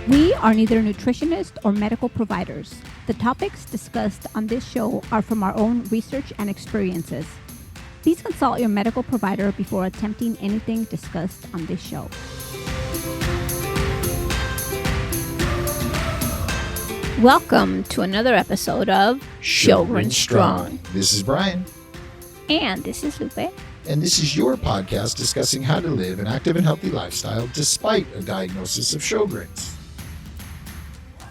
We are neither nutritionists or medical providers. The topics discussed on this show are from our own research and experiences. Please consult your medical provider before attempting anything discussed on this show. Welcome to another episode of Sjogren Strong. This is Brian. And this is Lupe. And this is your podcast discussing how to live an active and healthy lifestyle despite a diagnosis of Sjogren's.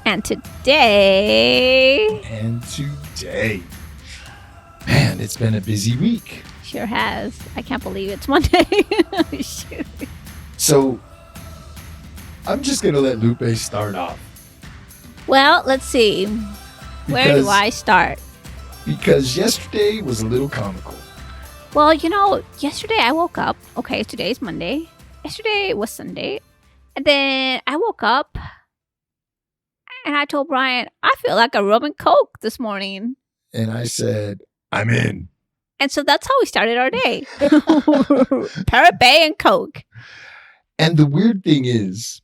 And today, man, it's been a busy week. Sure has. I can't believe it's Monday. Shoot. So, I'm just going to let Lupe start off. Well, let's see. Where do I start? Because yesterday was a little comical. Well, yesterday I woke up. Okay, today's Monday. Yesterday was Sunday. And then I woke up and I told Brian, I feel like a rum and Coke this morning. And I said, I'm in. And so that's how we started our day. Parrot Bay and Coke. And the weird thing is,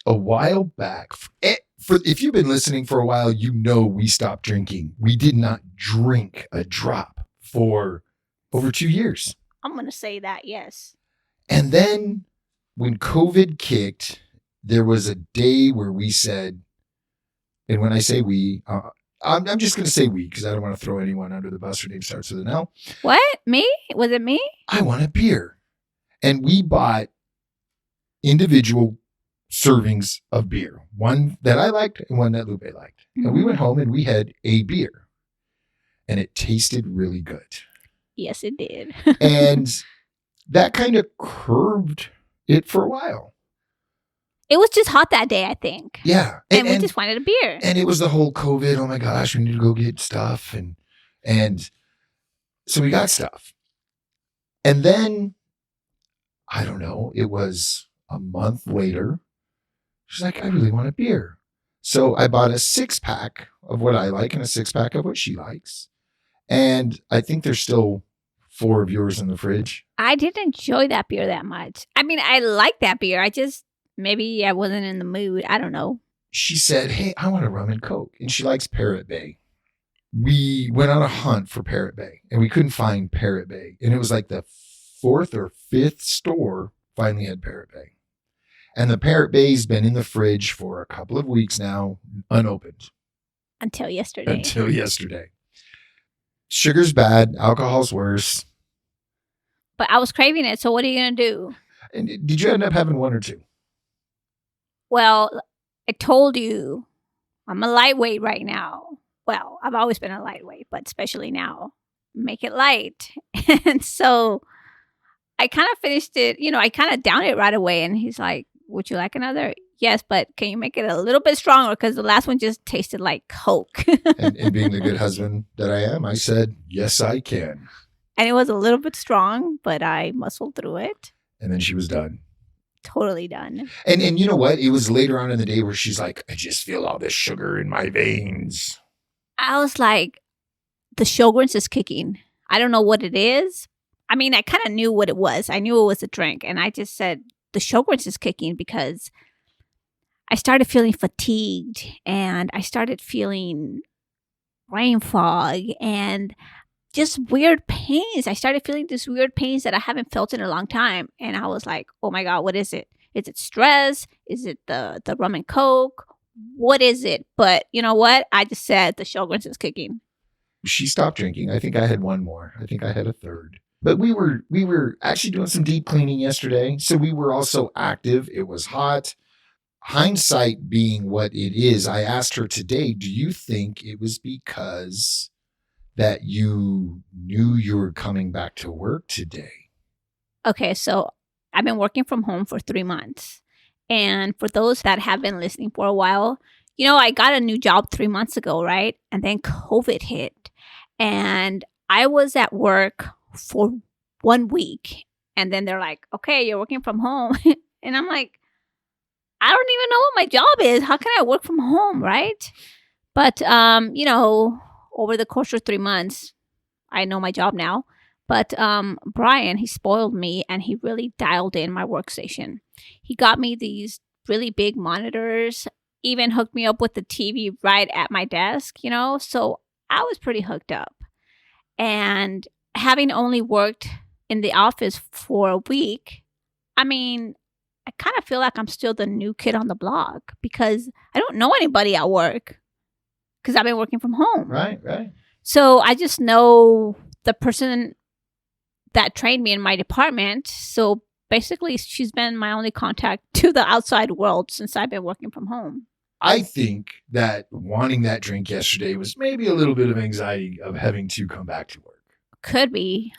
a while back, if you've been listening for a while, you know we stopped drinking. We did not drink a drop for over 2 years. I'm going to say that, yes. And then when COVID kicked, there was a day where we said, and when I say we, I'm just going to say we because I don't want to throw anyone under the bus. Her name starts with an L. What? Me? Was it me? I want a beer. And we bought individual servings of beer. One that I liked and one that Lupe liked. Mm-hmm. And we went home and we had a beer. And it tasted really good. Yes, it did. And that kind of curbed it for a while. It was just hot that day, I think. Yeah. And we just wanted a beer. And it was the whole COVID, oh my gosh, we need to go get stuff. And so we got stuff. And then, I don't know, it was a month later. She's like, I really want a beer. So I bought a 6-pack of what I like and a 6-pack of what she likes. And I think there's still 4 of yours in the fridge. I didn't enjoy that beer that much. I mean, I like that beer. Maybe I wasn't in the mood. I don't know. She said, hey, I want a rum and Coke. And she likes Parrot Bay. We went on a hunt for Parrot Bay. And we couldn't find Parrot Bay. And it was like the 4th or 5th store finally had Parrot Bay. And the Parrot Bay's been in the fridge for a couple of weeks now, unopened. Until yesterday. Sugar's bad. Alcohol's worse. But I was craving it. So what are you going to do? And did you end up having 1 or 2? Well, I told you I'm a lightweight right now. Well, I've always been a lightweight, but especially now. Make it light. And so I kind of finished it. I kind of downed it right away. And he's like, would you like another? Yes, but can you make it a little bit stronger? Because the last one just tasted like Coke. and being the good husband that I am, I said, yes, I can. And it was a little bit strong, but I muscled through it. And then she was done. Totally done. And you know what? It was later on in the day where she's like, I just feel all this sugar in my veins. I was like, the Sjogren's is kicking. I don't know what it is. I mean, I kind of knew what it was. I knew it was a drink. And I just said, the Sjogren's is kicking because I started feeling fatigued and I started feeling brain fog and just weird pains. I started feeling these weird pains that I haven't felt in a long time. And I was like, oh my God, what is it? Is it stress? Is it the rum and Coke? What is it? But you know what? I just said the Sjogren's is kicking. She stopped drinking. I think I had 1 more. I think I had a 3rd. But we were actually doing some deep cleaning yesterday. So we were also active. It was hot. Hindsight being what it is, I asked her today, do you think it was because that you knew you were coming back to work today? Okay, so I've been working from home for 3 months. And for those that have been listening for a while, I got a new job 3 months ago, right? And then COVID hit. And I was at work for 1 week. And then they're like, okay, you're working from home. And I'm like, I don't even know what my job is. How can I work from home, right? But, over the course of 3 months, I know my job now. But Brian, he spoiled me and he really dialed in my workstation. He got me these really big monitors even hooked me up with the TV right at my desk, So I was pretty hooked up. And having only worked in the office for a week, I mean, I kind of feel like I'm still the new kid on the block because I don't know anybody at work because I've been working from home. Right. So I just know the person that trained me in my department. So basically, she's been my only contact to the outside world since I've been working from home. I think that wanting that drink yesterday was maybe a little bit of anxiety of having to come back to work. Could be.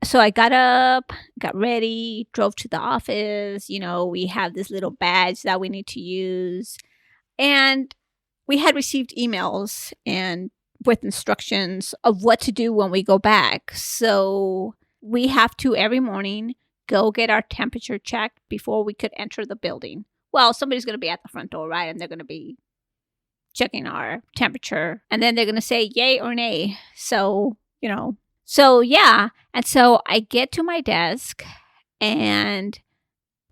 So I got up, got ready, drove to the office. We have this little badge that we need to use. And we had received emails and with instructions of what to do when we go back. So we have to every morning go get our temperature checked before we could enter the building. Well, somebody's going to be at the front door, right? And they're going to be checking our temperature. And then they're going to say yay or nay. So, So, yeah. And so I get to my desk and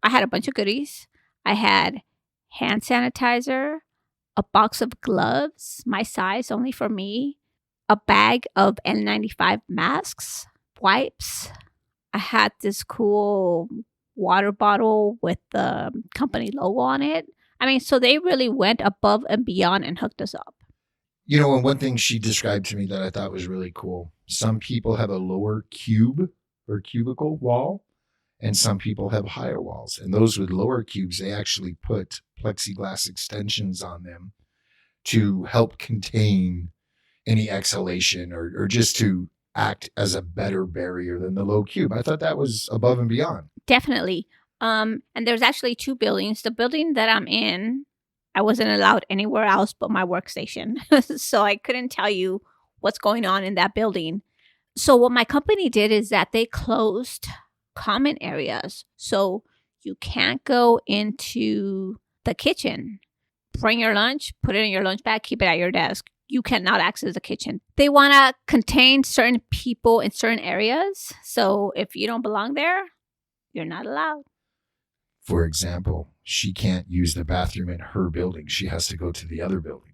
I had a bunch of goodies. I had hand sanitizer, a box of gloves, my size, only for me, a bag of N95 masks, wipes. I had this cool water bottle with the company logo on it. I mean, so they really went above and beyond and hooked us up. And one thing she described to me that I thought was really cool. Some people have a lower cube or cubicle wall, and some people have higher walls. And those with lower cubes, they actually put plexiglass extensions on them to help contain any exhalation or just to act as a better barrier than the low cube. I thought that was above and beyond. Definitely. And there's actually 2 buildings. The building that I'm in, I wasn't allowed anywhere else but my workstation. So I couldn't tell you what's going on in that building. So what my company did is that they closed common areas. So you can't go into the kitchen. Bring your lunch, put it in your lunch bag, keep it at your desk. You cannot access the kitchen. They want to contain certain people in certain areas. So if you don't belong there, you're not allowed. For example, she can't use the bathroom in her building. She has to go to the other building.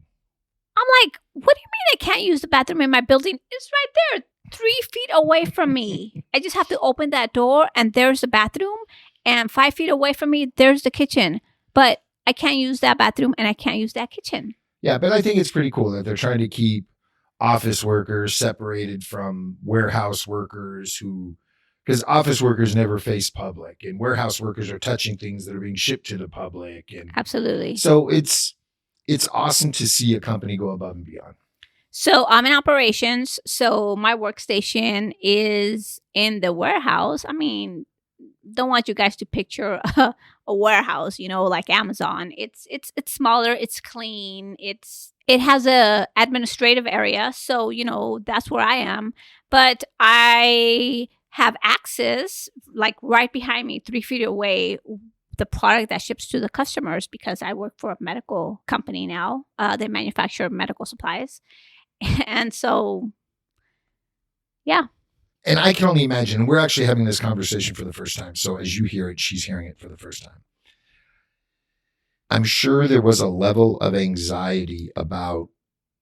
I'm like, what do you mean I can't use the bathroom in my building? It's right there, 3 feet away from me. I just have to open that door and there's the bathroom. And 5 feet away from me, there's the kitchen. But I can't use that bathroom and I can't use that kitchen. Yeah, but I think it's pretty cool that they're trying to keep office workers separated from warehouse workers because office workers never face public and warehouse workers are touching things that are being shipped to the public. And absolutely. So it's awesome to see a company go above and beyond. So I'm in operations. So my workstation is in the warehouse. I mean, don't want you guys to picture a warehouse, like Amazon. It's smaller, it's clean, it has a administrative area, so that's where I am. But I have access, like right behind me, 3 feet away, the product that ships to the customers because I work for a medical company now. They manufacture medical supplies, and so yeah. And I can only imagine, we're actually having this conversation for the first time. So as you hear it, she's hearing it for the first time. I'm sure there was a level of anxiety about,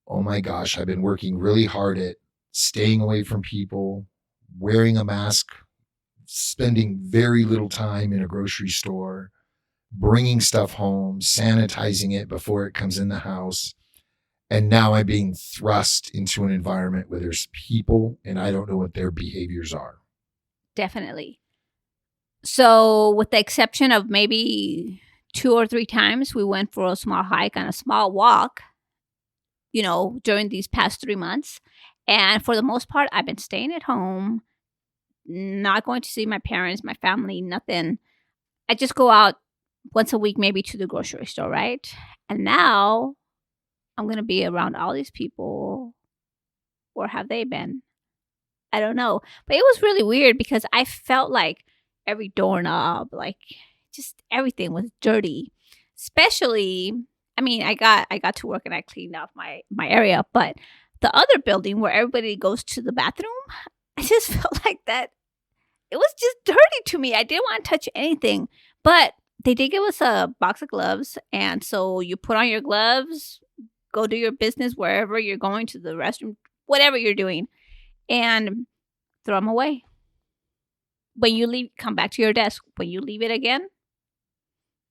oh my gosh, I've been working really hard at staying away from people, wearing a mask, spending very little time in a grocery store, bringing stuff home, sanitizing it before it comes in the house. And now I'm being thrust into an environment where there's people and I don't know what their behaviors are. Definitely. So with the exception of maybe 2 or 3 times we went for a small hike and a small walk, during these past 3 months. And for the most part, I've been staying at home, not going to see my parents, my family, nothing. I just go out once a week, maybe to the grocery store, right? And now I'm going to be around all these people. Or have they been? I don't know. But it was really weird because I felt like every doorknob, like just everything was dirty. Especially, I mean, I got to work and I cleaned up my area. But the other building where everybody goes to the bathroom, I just felt like that. It was just dirty to me. I didn't want to touch anything. But they did give us a box of gloves. And so you put on your gloves, go do your business wherever you're going, to the restroom, whatever you're doing, and throw them away. When you leave, come back to your desk. When you leave it again,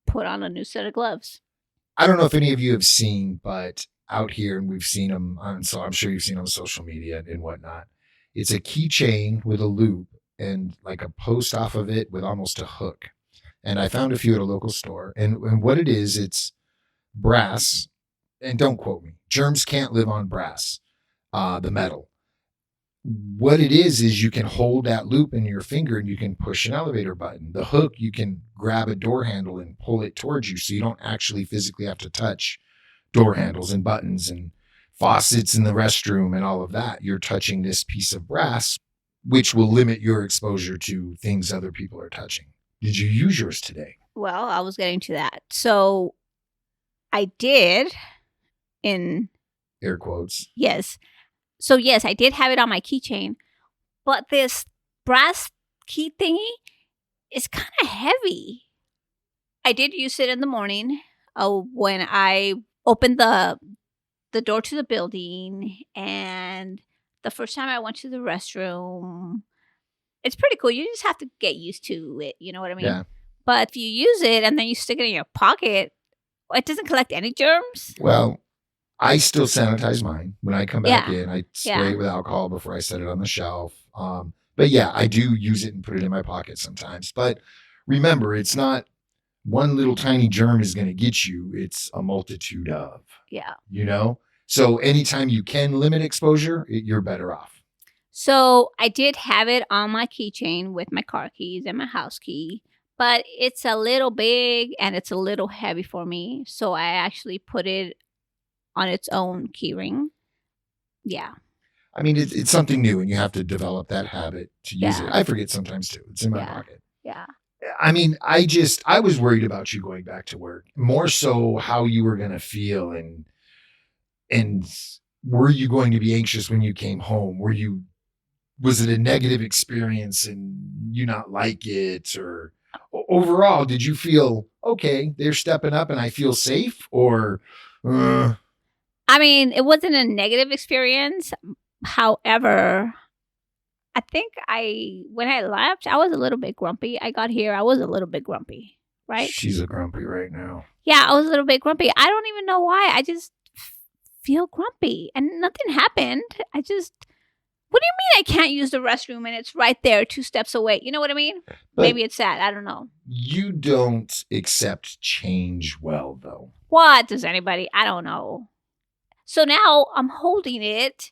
put on a new set of gloves. I don't know if any of you have seen, but out here, and we've seen them so I'm sure you've seen them on social media and whatnot. It's a keychain with a loop and like a post off of it with almost a hook. And I found a few at a local store. And what it is, it's brass. And don't quote me. Germs can't live on brass, the metal. What it is you can hold that loop in your finger and you can push an elevator button. The hook, you can grab a door handle and pull it towards you, so you don't actually physically have to touch door handles and buttons and faucets in the restroom and all of that. You're touching this piece of brass, which will limit your exposure to things other people are touching. Did you use yours today? Well, I was getting to that. So I did, in air quotes. Yes. So yes, I did have it on my keychain, but this brass key thingy is kind of heavy. I did use it in the morning when I opened the door to the building, and the first time I went to the restroom. It's pretty cool. You just have to get used to it. You know what I mean? Yeah. But if you use it and then you stick it in your pocket, it doesn't collect any germs. Well, I still sanitize mine when I come back in. I spray it with alcohol before I set it on the shelf. But yeah, I do use it and put it in my pocket sometimes. But remember, it's not one little tiny germ is going to get you. It's a multitude of. Yeah. You know? So anytime you can limit exposure, you're better off. So I did have it on my keychain with my car keys and my house key, but it's a little big and it's a little heavy for me. So I actually put it on its own key ring. Yeah. I mean, it's something new and you have to develop that habit to use it. I forget sometimes too. It's in my pocket. Yeah. I mean, I was worried about you going back to work, more so how you were going to feel and were you going to be anxious when you came home? Was it a negative experience and you not like it, or overall, did you feel, okay, they're stepping up and I feel safe, or? I mean, it wasn't a negative experience. However, I think when I left, I was a little bit grumpy. I got here, I was a little bit grumpy, right? She's a grumpy right now. Yeah, I was a little bit grumpy. I don't even know why. I just feel grumpy and nothing happened. What do you mean I can't use the restroom and it's right there 2 steps away? You know what I mean? But maybe it's that. I don't know. You don't accept change well, though. What does anybody? I don't know. So now I'm holding it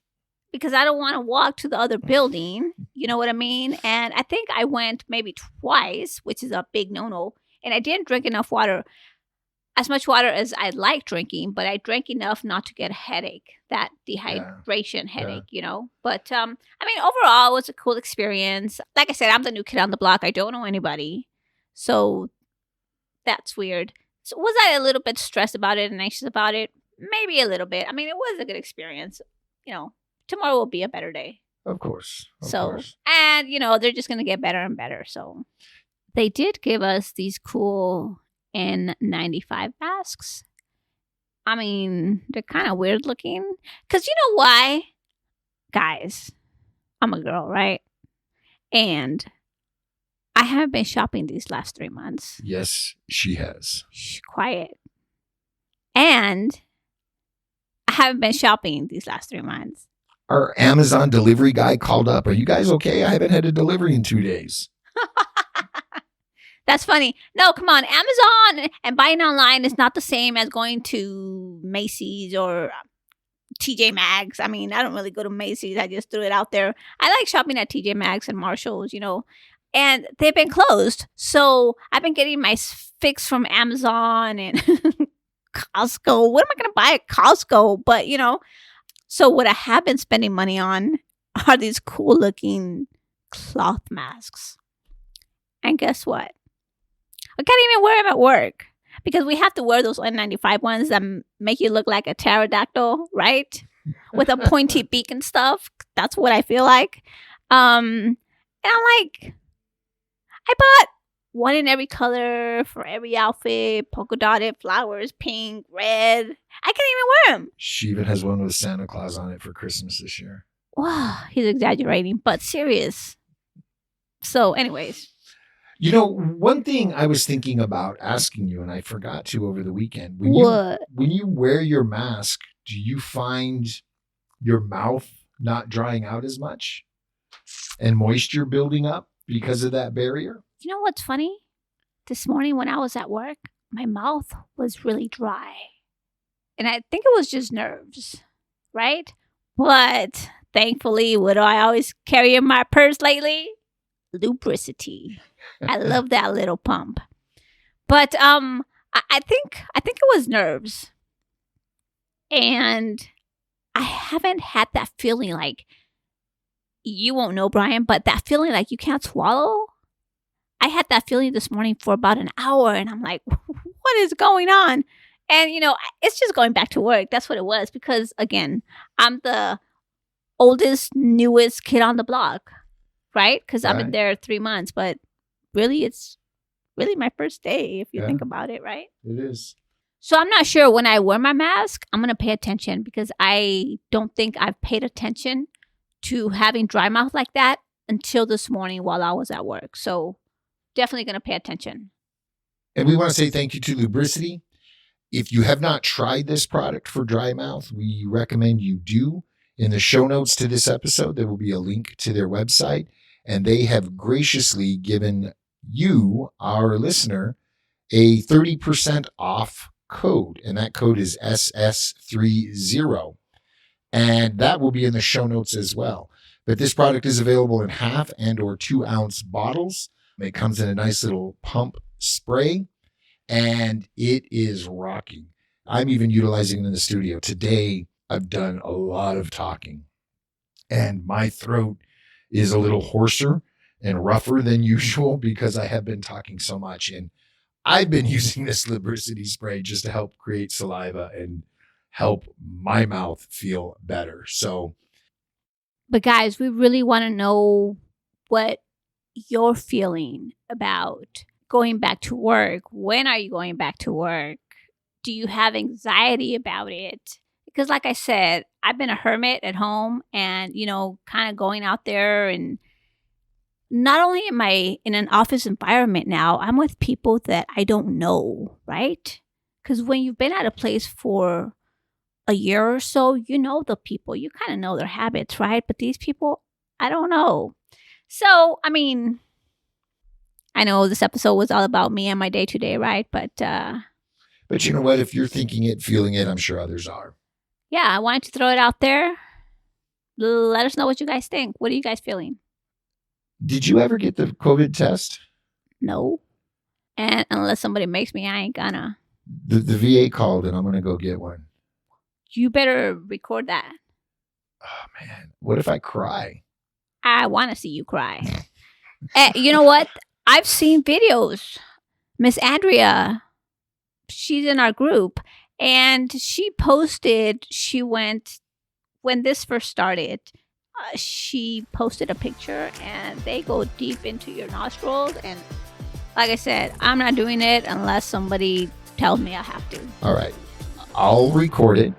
because I don't want to walk to the other building. You know what I mean? And I think I went maybe twice, which is a big no-no. And I didn't drink enough water. As much water as I like drinking, but I drank enough not to get a headache, that dehydration headache, you know. But, I mean, overall, it was a cool experience. Like I said, I'm the new kid on the block. I don't know anybody. So that's weird. So was I a little bit stressed about it and anxious about it? Maybe a little bit. I mean, it was a good experience. You know, tomorrow will be a better day. Of course. And, you know, they're just going to get better and better. So they did give us these cool N95 masks. I mean, they're kind of weird looking. Because you know why? Guys, I'm a girl, right? And I haven't been shopping these last 3 months. Yes, she has. Shh, quiet. And I haven't been shopping these last 3 months. Our Amazon delivery guy called up. Are you guys okay? I haven't had a delivery in 2 days. That's funny. No, come on. Amazon and buying online is not the same as going to Macy's or TJ Maxx. I mean, I don't really go to Macy's. I just threw it out there. I like shopping at TJ Maxx and Marshall's, you know, and they've been closed. So I've been getting my fix from Amazon and Costco. What am I going to buy at Costco? But, you know, so what I have been spending money on are these cool looking cloth masks. And guess what? I can't even wear them at work because we have to wear those N95 ones that make you look like a pterodactyl, right? With a pointy beak and stuff. That's what I feel like. And I'm like, I bought one in every color for every outfit, polka dotted flowers, pink, red. I can't even wear them. She even has one with Santa Claus on it for Christmas this year. Wow, he's exaggerating, but serious. So, anyways. You know, one thing I was thinking about asking you, and I forgot to over the weekend. What? When you wear your mask, do you find your mouth not drying out as much and moisture building up because of that barrier? You know what's funny? This morning when I was at work, my mouth was really dry. And I think it was just nerves, right? But thankfully, what do I always carry in my purse lately? Lubricity. I love that little pump. But I think it was nerves. And I haven't had that feeling like, you won't know, Brian, but that feeling like you can't swallow. I had that feeling this morning for about an hour, and I'm like, what is going on? And, it's just going back to work. That's what it was. Because, again, I'm the oldest, newest kid on the block, right? Because I've been there 3 months. But really, it's really my first day, if you think about it, right? It is. So I'm not sure when I wear my mask, I'm going to pay attention, because I don't think I've paid attention to having dry mouth like that until this morning while I was at work. So definitely going to pay attention. And we want to say thank you to Lubricity. If you have not tried this product for dry mouth, we recommend you do. In the show notes to this episode, there will be a link to their website, and they have graciously given you, our listener, a 30% off code, and that code is SS30. And that will be in the show notes as well. But this product is available in 1/2 and or 2 ounce bottles. It comes in a nice little pump spray, and it is rocking. I'm even utilizing it in the studio. Today, I've done a lot of talking, and my throat is a little hoarser and rougher than usual because I have been talking so much. And I've been using this Lubricity spray just to help create saliva and help my mouth feel better. So, but guys, we really want to know what you're feeling about going back to work. When are you going back to work? Do you have anxiety about it? Because like I said, I've been a hermit at home, and, kind of going out there, and not only am I in an office environment now, I'm with people that I don't know, right? Because when you've been at a place for a year or so, you know the people. You kind of know their habits, right? But these people, I don't know. So, I mean, I know this episode was all about me and my day-to-day, right? But you know what? If you're thinking it, feeling it, I'm sure others are. Yeah, I wanted to throw it out there. Let us know what you guys think. What are you guys feeling? Did you ever get the COVID test? No. And unless somebody makes me, I ain't gonna. The VA called, and I'm going to go get one. You better record that. Oh, man. What if I cry? I want to see you cry. You know what? I've seen videos. Miss Andrea, she's in our group, and she posted, when this first started, she posted a picture, and they go deep into your nostrils. And like I said, I'm not doing it unless somebody tells me I have to. All right. I'll record it.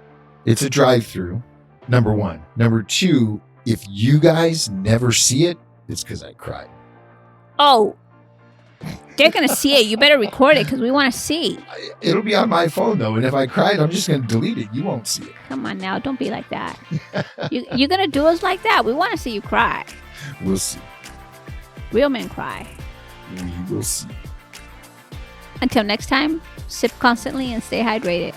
It's a drive-through, number one. Number two, if you guys never see it, it's because I cried. Oh, they're going to see it. You better record it because we want to see. It'll be on my phone, though. And if I cried, I'm just going to delete it. You won't see it. Come on now. Don't be like that. You're going to do us like that. We want to see you cry. We'll see. Real men cry. We will see. Until next time, sip constantly and stay hydrated.